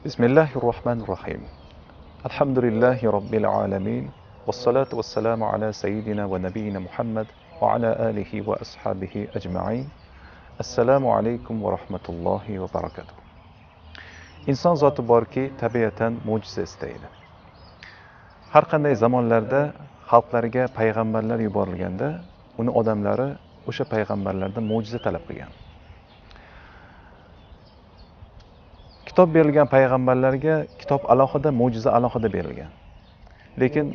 Bismillahirrahmanirrahim. Alhamdulillahi Rabbil alamin. Wassalatu wassalamu ala sayyidina wa nabiyyina Muhammad wa ala alihi wa ashabihi ajma'in. Assalomu alaykum va rahmatullohi va barakatuh. Inson zoti borki, tabiatan mo'jiza istaydi. Har qanday zamonlarda xalqlarga payg'ambarlar yuborilganda, uni odamlari o'sha payg'ambarlardan mo'jiza talab qilgan. Kitob berilgan payg'ambarlarga kitob alohida, mo'jiza alohida berilgan. Lekin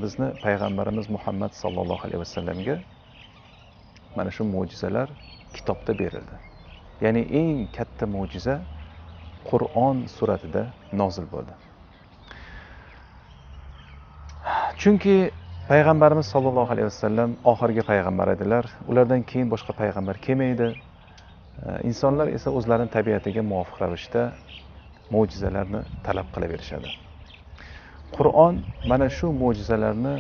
bizni payg'ambarimiz Muhammad sallallohu alayhi vasallamga mana shu mo'jizalar kitobda berildi. Ya'ni eng katta mo'jiza Qur'on suratida nozil bo'ldi. Chunki payg'ambarimiz sallallohu alayhi vasallam oxirgi payg'ambar edilar. Ulardan keyin boshqa payg'ambar kelmaydi. İnsanlar esa o'zlarining tabiatiga muvofiq ravishda mo'jizalarni talab qilaverishadi. Qur'on mana shu mo'jizalarni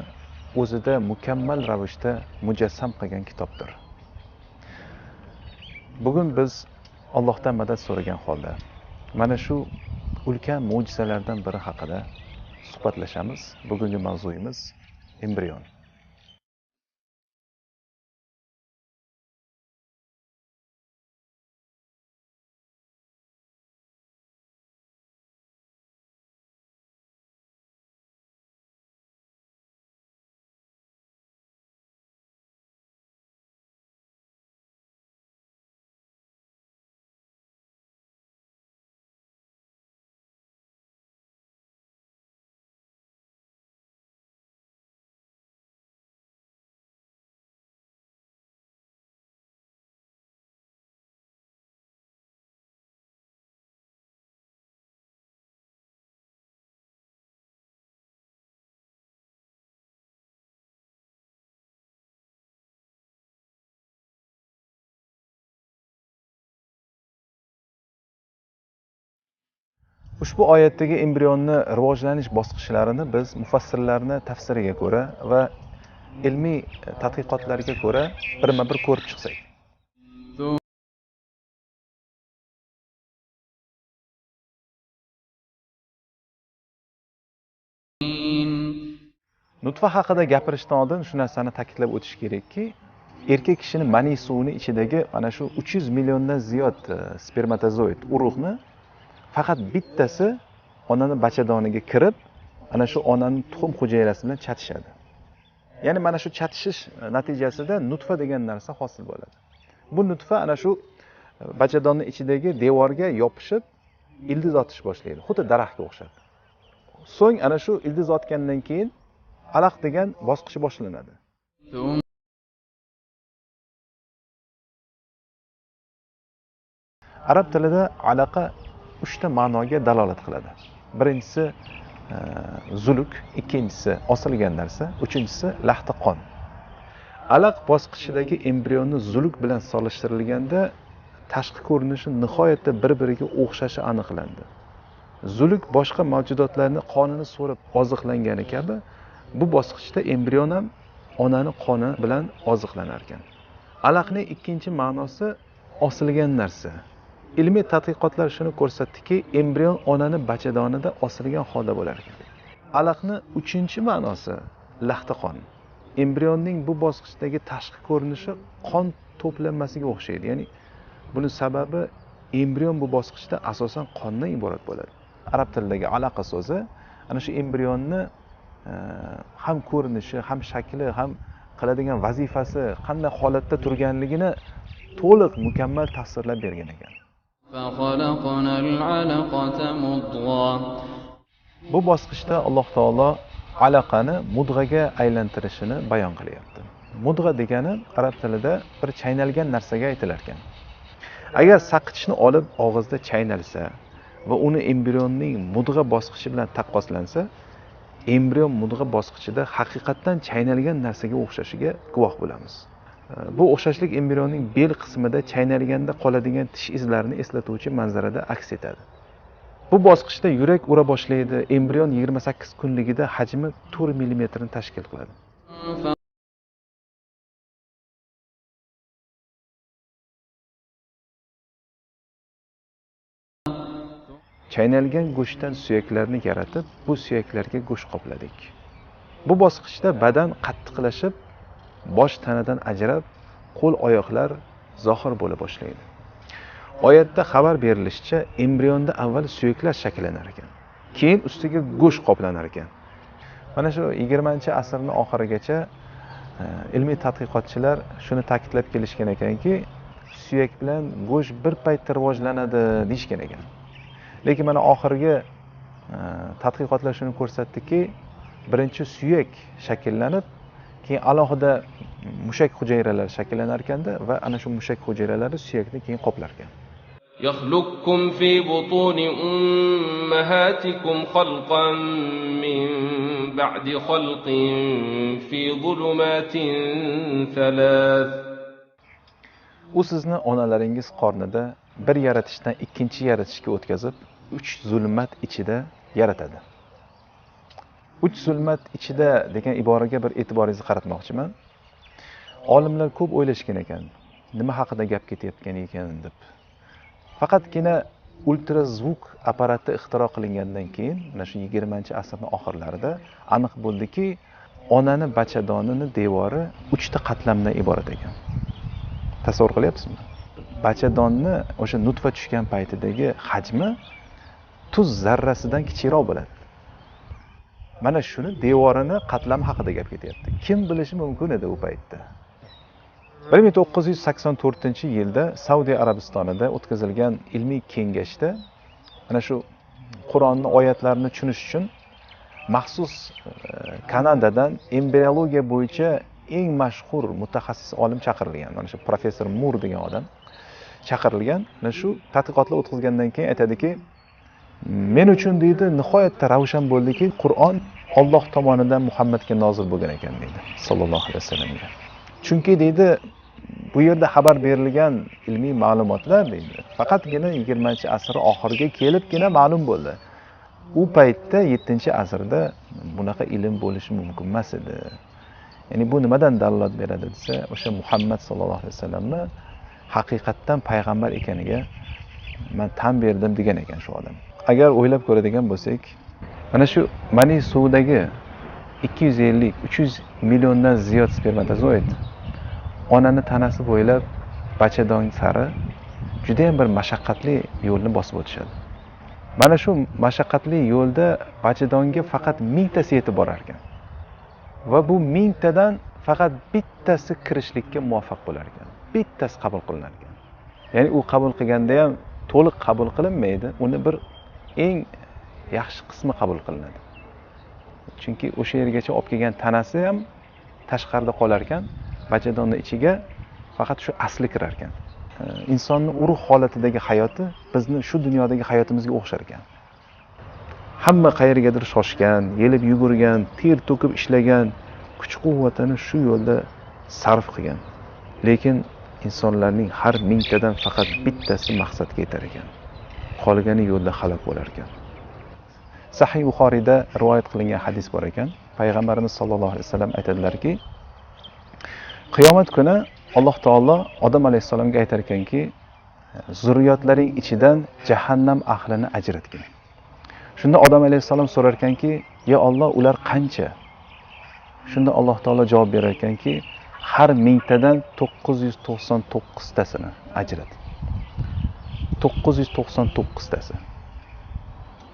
o'zida mukammal ravishda mujassam qilgan kitobdir. Bugun biz Allohdan madad so'ragan holda mana shu ulkan mo'jizalardan biri haqida suhbatlashamiz. Bugungi mavzuyimiz embrion. Ushbu oyatdagi embrionni rivojlanish bosqichlarini biz mufassirlarning tafsiriga ko'ra va ilmiy tadqiqotlarga ko'ra birma-bir ko'rib chiqsak. Nutfa haqida gapirishdan oldin shu narsani ta'kidlab o'tish kerakki, erkak kishining mani suvining ichidagi mana shu 300 milliondan ziyod spermatozoid urug'ni faqat bittasi onaning bachadoniga kirib, ana shu onaning tuxum hujayrasi bilan chatishadi. Ya'ni mana shu chatishish natijasida nutfa degan narsa hosil bo'ladi. Bu nutfa ana shu bachadonning ichidagi devorga yopishib, ildiz otish boshlaydi, xuddi daraxtga o'xshab. So'ng ana shu ildiz otgandan keyin alaq degan bosqichi boshlanadi. Arab tilida alaqa 3 ta ma'noga dalolat qiladi. Birinchisi zuluk, ikkinchisi osilgan narsa, uchinchisi lahta qon. Alaq bosqichidagi embrionni zuluk bilan solishtirilganda tashqi ko'rinishi nihoyatda bir-biriga o'xshashi aniqlandi. Zuluk boshqa mavjudotlarning qonini so'rib oziqlangani kabi, bu bosqichda embrion ham onaning qoni bilan oziqlanar ekan. Alaqning ikkinchi ma'nosi osilgan narsa. Ilmiy tadqiqotlar shuni ko'rsatdiki, embrion onaning bachadonida osilgan holda bo'lar ekan. Alaqning uchinchi ma'nosi lahta qon. Embrionning bu bosqichdagi tashqi ko'rinishi qon to'planmasiga o'xshaydi. Ya'ni buning sababi embrion bu bosqichda asosan qondan iborat bo'ladi. Arab tilidagi alaqa so'zi ana shu embrionni ham ko'rinishi, ham shakli, ham qiladigan vazifasi, qanday holatda turganligini to'liq mukammal tasvirlab bergan ekan. Bu bosqichda Alloh taolo alaqani mudg'aga aylantirishini bayon qilyapti. Mudg'a degani arab tilida bir chaynalgan narsaga aytilar ekan. Agar saqqichni olib og'izda chaynalsa va uni embrionning mudg'a bosqichi bilan taqqoslansa, embrion mudg'a bosqichida haqiqatdan chaynalgan narsaga o'xshashiga guvoh bo'lamiz. Bu o'xshashlik embrionning bel qismida chaynalganda qoladigan tish izlarini eslatuvchi manzarada aks etadi. Bu bosqichda yurak ura boshlaydi. Embrion 28 kunligida hajmi 4 mm ni tashkil qiladi. chaynalgan go'shtdan suyaklarni yaratib, bu suyaklarga go'sht qopladik. Bu bosqichda badan qattiqlashib, bosh tanadan ajrab, qo'l-oyoqlar zohir bo'la boshlaydi. Oyatda xabar berilishicha, embrionda avval suyaklar shakllanar ekan, keyin ustiga go'sht qoplanar ekan. Mana shu 20-asrning oxirigacha ilmiy tadqiqotchilar shuni ta'kidlab kelishgan ekanki, suyak bilan go'sht bir paytda rivojlanadi deyishgan ekan. Lekin mana oxirgi tadqiqotlar shuni ko'rsatdiki, birinchi suyak shakllanib, keyin alohida mushak hujayralari shaklanar ekanda va ana shu mushak hujayralari suyakni keyin qoplar ekan. يخلقكم في بطون أمهاتكم خلقا من بعد خلق في ظلمات ثلاث. U sizni onalaringiz qornida bir yaratishdan ikkinchi yaratishga o'tkazib, 3 zulmat ichida yaratadi. 3 zulmat ichida degan iboraga bir e'tiboringizni qaratmoqchiman. Olimlar ko'p o'ylashgan ekan, nima haqida gap ketayotgan ekan deb. Faqatgina ultrazvuk apparati ixtiro qilingandan keyin, mana shu 20-asrning oxirlarida aniq bo'ldiki, onani bachadonining devori 3 ta qatlamdan iborat ekan. Tasavvur qilyapsizmi? Bachadonni o'sha nutfa tushgan paytidagi hajmi tuz zarrasidan kichikroq bo'ladi. Mana shuni devorini qatlam haqida gap ketyapti. Kim bilishi mumkin edi u paytda? 1984-yilda Saudiya Arabistonida o'tkazilgan ilmiy kengashda ana shu Qur'onning oyatlarini tushunish uchun maxsus Kanadadan embriologiya bo'yicha eng mashhur mutaxassis olim chaqirilgan. Mana shu professor Mur degan odam chaqirilgan. Mana shu tadqiqotlar o'tkazgandan keyin aytadiki, men uchun deydi, nihoyatda ravshan bo'ldiki, Qur'on Alloh tomonidan Muhammadga nozil bo'lgan ekan deydi, sallallohu alayhi vasallamga. Chunki deydi, bu yerda xabar berilgan ilmiy ma'lumotlar deydi, faqatgina 20-asr oxiriga kelibgina ma'lum bo'ldi. U paytda 7-asrda bunaqa ilm bo'lishi mumkin emas edi. Ya'ni bu nimadan dalolat beradi desa, o'sha Muhammad sallallohu alayhi vasallamni haqiqatdan payg'ambar ekaniga men tan berdim degan ekan shu odam. Agar o'ylab ko'radigan bo'lsak, mana shu Mani suvdagi 250-300 milliondan ziyod spermatozoid onani tanasi bo'ylab bachadon sari juda ham bir mashaqqatli yo'lni bosib o'tishadi. Mana shu mashaqqatli yo'lda bachadonga faqat 1000 tasi yetib borar ekan. Va bu 1000 tadan faqat bittasi kirishlikka muvaffaq bo'lar ekan. Bittasi qabul qilinar ekan. Ya'ni u qabul qilganda ham to'liq qabul qilinmaydi, uni bir eng yaxshi qismi qabul qilinadi. Chunki o'sha yergacha olib kelgan tanasi ham tashqarida qolar ekan, bachadonning ichiga faqat shu asli kirar ekan. Insonning urug' holatidagi hayoti bizni shu dunyodagi hayotimizga o'xshar ekan. Hamma qayergadir shoshgan, yelib yugurgan, ter to'kib ishlagan, kuch-quvvatini shu yo'lda sarf qilgan. Lekin insonlarning har 1000 tadan faqat bittasi maqsadga yetar ekan. Qolgani yo'lda halok bo'lar ekan. Sahih Buxoriyda rivoyat qilingan hadis bor ekan. Payg'ambarimiz sollallohu alayhi vasallam aytadilarki, qiyomat kuni Alloh taolo Odam alayhisalomga aytar ekanki, zurriyotlaring ichidan jahannam ahlini ajratgin. Shunda Odam alayhisalom so'rar ekanki, "Ya Alloh, ular qancha?" Shunda Alloh taolo javob berar ekanki, har 1000 tadan 999 tasini ajrat. 999 tasi.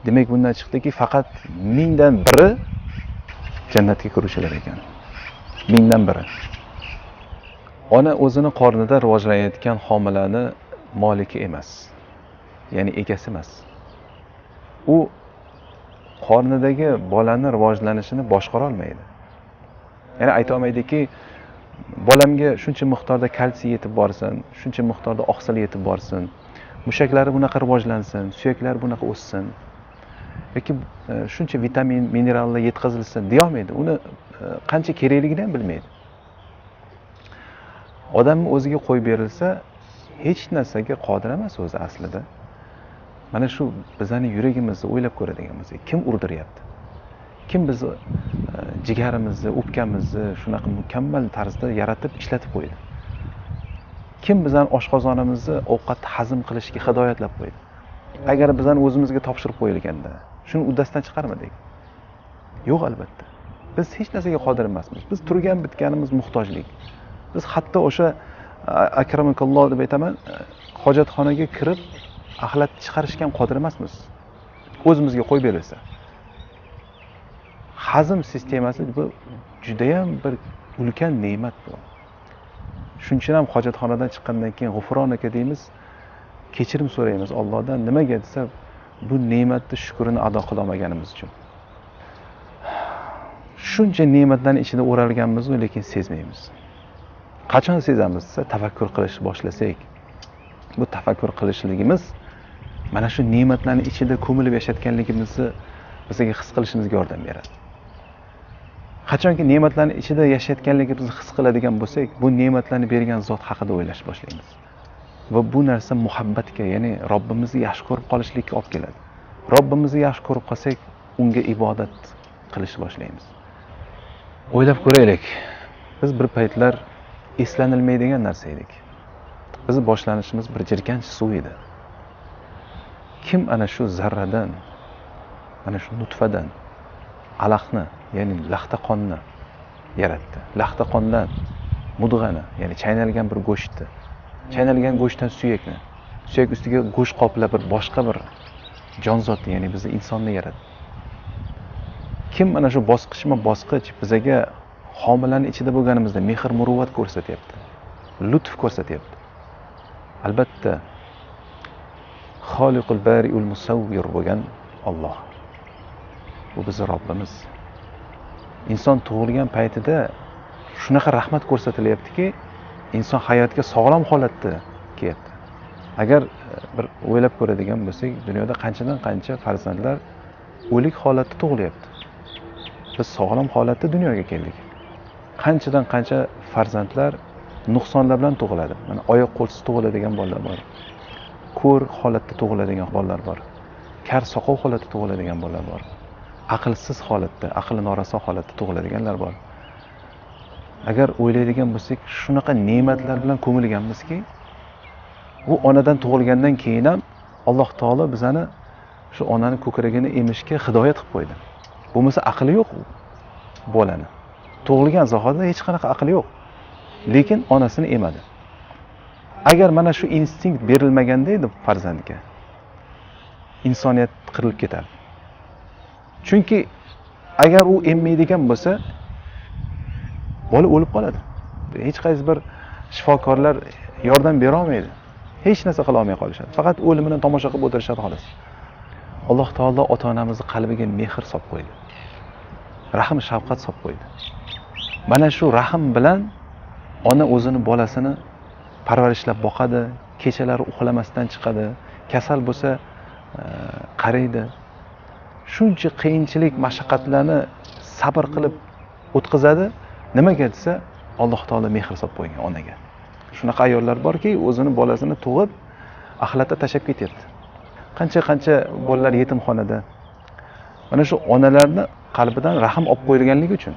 Demak, bundan chiqdiki, faqat 1000 dan biri jannatga kiruvchilar ekan. 1000 dan biri. Ona o'zini qornida rivojlanayotgan homilani moliki emas. Ya'ni egasi emas. U qornidagi bolani rivojlanishini boshqara olmaydi. Ya'ni ayta olmaydiki, bolamga shuncha miqdorda kalsiy yetib borsin, shuncha miqdorda oqsil yetib borsin, mushaklari bunaqa rivojlansin, suyaklari bunaqa o'ssin yoki shuncha vitamin, minerallar yetkazilsin deya olmaydi. Uni qancha kerakligini ham bilmaydi. Odam o'ziga qo'yib berilsa, hech narsaga qodir emas o'zi aslida. Mana shu bizning yuragimizni o'ylab ko'radigan bo'lsak, kim urdiryapti? Kim bizni jigarimizni, o'pkamizni shunaqa mukammal tarzda yaratib ishlatib qo'ydi? Kim bizning oshqozonimizni ovqatni hazm qilishga hidoyatlab qo'ydi? Agar bizani o'zimizga topshirib qo'yilganda, shuni uddasidan chiqarmadik. Yo'q albatta. Biz hech narsaga qodir emasmiz. Biz turgan bitganimiz muhtojlik. Biz hatto o'sha akramakalloh deb aytaman, hojatxonaga kirib axlat chiqarishga ham qodir emasmiz. O'zimizga qo'yib berilsa. Hazm sistemasi bu juda ham bir ulkan ne'mat bu. Shuning uchun ham hojatxonadan chiqqandan keyin g'ufronaka deymiz, kechirim so'raymiz Allohdan. Nimaga desa, bu ne'matni shukrini ado qila olmaganimiz uchun. Shuncha ne'matlarning ichida o'ralganmiz, lekin sezmaymiz. Qachon sezamiz desa, tafakkur qilishni boshlasak, bu tafakkur qilishligimiz mana shu ne'matlarning ichida ko'milib yashayotganligimizni bizga his qilishimizga yordam beradi. Qachonki ne'matlarning ichida yashayotganligimizni his qiladigan bo'lsak, bu ne'matlarni bergan zot haqida o'ylashni boshlaymiz. Va bu narsa muhabbatga, ya'ni Robbimizni yaxshi ko'rib qolishlikka olib keladi. Robbimizni yaxshi ko'rib qolsak, unga ibodat qilishni boshlaymiz. O'ylab ko'raylik. Biz bir paytlar eslanilmaydigan narsa edik. Bizni boshlanishimiz bir jirkanch suv edi. Kim ana shu zarradan, ana shu nutfadan alaqni, ya'ni laxta qonni yaratdi. Laxta qondan mudg'ani, ya'ni chaynalgan bir go'shtni, chaynalgan go'shtdan suyakni, suyak ustiga go'sht qoplab bir boshqa bir jonzotni, ya'ni bizni insonni yaratdi. Kim mana shu bosqichma-bosqich bizga homilaning ichida bo'lganimizda mehr muruvvat ko'rsatyapti, lutf ko'rsatyapti. Albatta Xoliqul Bariul Musawwir bo'lgan Alloh. Bu bizning Robbimiz. Inson tug'ilgan paytida shunaqa rahmat ko'rsatilyaptiki, inson hayotga sog'lom holatda kelyapti. Agar bir o'ylab ko'radigan bo'lsak, dunyoda qanchadan qancha farzandlar o'lik holatda tug'ilyapti. Biz sog'lom holatda dunyoga keldik. Qanchadan qancha farzandlar nuqsonlar bilan tug'iladi. Mana oyoq qo'lsiz tug'iladigan bolalar bor. Ko'r holatda tug'iladigan bolalar bor. Kar soqov holatda tug'iladigan bolalar bor. Aqlsiz holatda, aqli noraso holatda tug'iladiganlar bor. Agar o'ylaydigan bo'lsak, shunaqa ne'matlar bilan ko'milganmizki, bu onadan tug'ilgandan keyin ham Alloh taolo bizani shu onani ko'kragini emishga hidoyat qilib qo'ydi. Bo'lmasa aqli yo'q bolani. Tug'ilgan zahotda hech qanaqa aqli yo'q. Lekin onasini emadi. Agar mana shu instinkt berilmaganda edi farzandga, insoniyat qirilib ketardi. Chunki agar u emmaydigan bo'lsa, bola o'lib qoladi. Hech qaysi bir shifokorlar yordam bera olmaydi. Hech narsa qila olmay qolishadi. Faqat o'limini tomosha qilib o'tirishadi xolos. Alloh taolo ota-onamizning qalbiga mehr solib qo'ydi. Rahm shafqat solib qo'ydi. Mana shu rahm bilan ona o'zini bolasini parvarishlab boqadi, kechalari uxlamasdan chiqadi, kasal bo'lsa qaraydi. Shuncha qiyinchilik, mashaqqatlarni sabr qilib o'tkazadi. Nimaga desa, Alloh taolo mehr solib qo'ygan onaga. Shunaqa ayollar borki, o'zini bolasini tug'ib, axlatda tashlab ketyapti. Qancha bolalar yetimxonada. Mana shu onalarning qalbidan rahm olib qo'yilganligi uchun.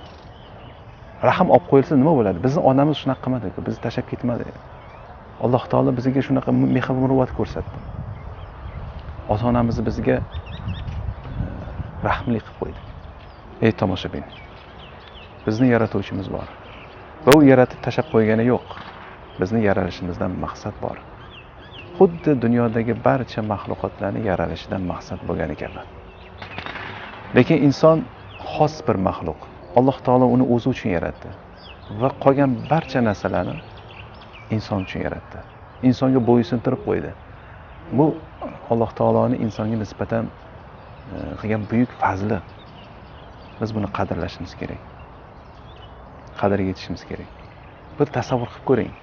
Rahm olib qo'yilsa nima bo'ladi? Bizning onamiz shunaqa qilmadi-ku, bizni tashlab ketmadi. Alloh taolo bizga shunaqa mehr muruvvat ko'rsatdi. Ota-onamizni bizga rahmli qilib qo'ydi. Ey tomoshabin. Bizni yaratuvchimiz bor. Va u yaratib tashlab qo'ygani yo'q. Bizni yaralishimizdan maqsad bor. Xuddi dunyodagi barcha mahluqotlarni yaralishidan maqsad bo'lgani kabi. Lekin inson xos bir maxluq. Alloh taolo uni o'zi uchun yaratdi va qolgan barcha narsalarni inson uchun yaratdi. Insonga bo'ysuntirib qo'ydi. Bu Alloh taoloning insonga nisbatan qilgan buyuk fazli. Biz buni qadrlashimiz kerak. Qadriga yetishimiz kerak. Bir tasavvur qilib ko'ring.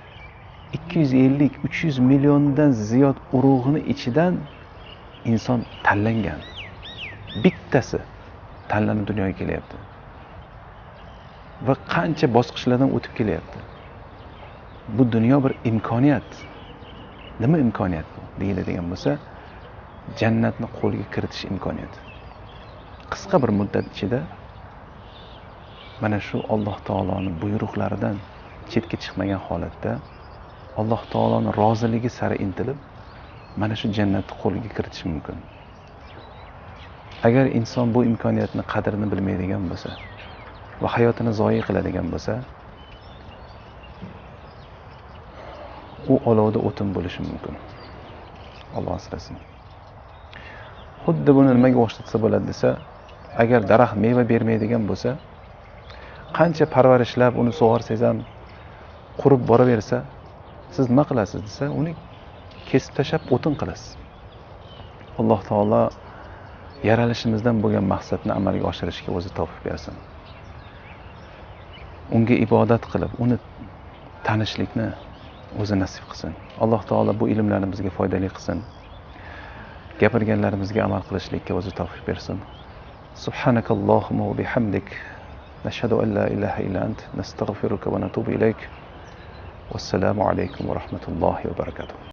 250-300 milliondan ziyod urug'ini ichidan inson tanlangan. Bittasi tanlanib dunyoga kelyapti. Va qancha bosqichlardan o'tib kelyapti. Bu dunyo bir imkoniyat. Nima imkoniyat bu? Deyiladigan bo'lsa, jannatni qo'lga kiritish imkoniyati. Qisqa bir muddat ichida mana shu Alloh taoloning buyruqlaridan chetga chiqmagan holatda Alloh taoloning roziligi sari intilib, mana shu jannatni qo'lga kiritish mumkin. Agar inson bu imkoniyatni qadrini bilmaydigan bo'lsa va hayotini zoyi qiladigan bo'lsa, u olovda o'tin bo'lishi mumkin. Alloh asrasin. Xuddi buni nimaga o'xshatsa bo'ladi desa, agar daraxt meva bermaydigan bo'lsa, qancha parvarishlab uni sug'orsangiz ham qurib boraversa, siz nima qilasiz desa, uni kesib tashlab o'tin qilasiz. Alloh taolo yaralishimizdan bo'lgan maqsadni amalga oshirishga o'zi tavfiq bersin. Unga ibodat qilib, uni tanishlikni o'zi nasib qilsin. Alloh taolo bu ilmlarimizga foydali qilsin. Gapirganlarimizga amal qilishlikka o'zi tavfiq bersin. Subhanakallohumma va bihamdik, nashhadu an la ilaha illa ant, nastaghfiruka va natubu ilayk. Wassalamu alaykum va rahmatullohi va barakatuh.